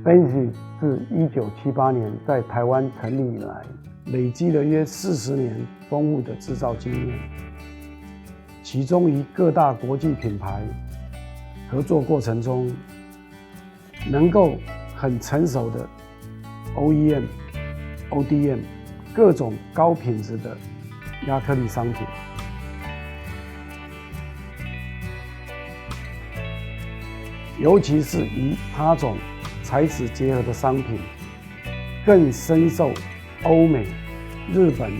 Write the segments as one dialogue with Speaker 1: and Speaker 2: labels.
Speaker 1: Xizhi 自1978年在台湾成立以来，累积了约40年丰富的制造经验，其中与各大国际品牌合作过程中，能够很成熟的 OEM、ODM 各种高品质的亚克力商品，尤其是与他种材质结合的商品，更深受欧美、日本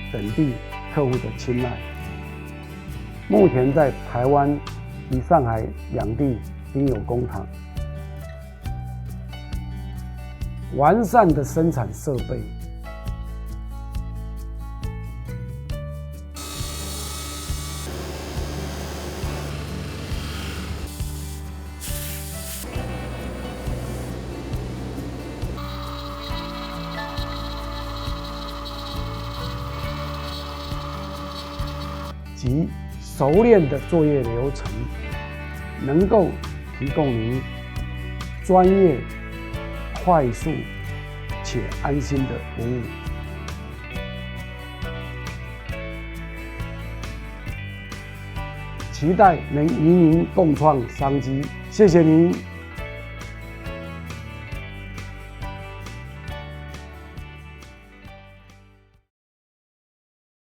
Speaker 1: 等地客户的青睐。目前在台湾与上海两地应有工厂，完善的生产设备，及熟练的作业流程，能够提供您专业、快速且安心的服务。期待能与您共创商机，谢谢您。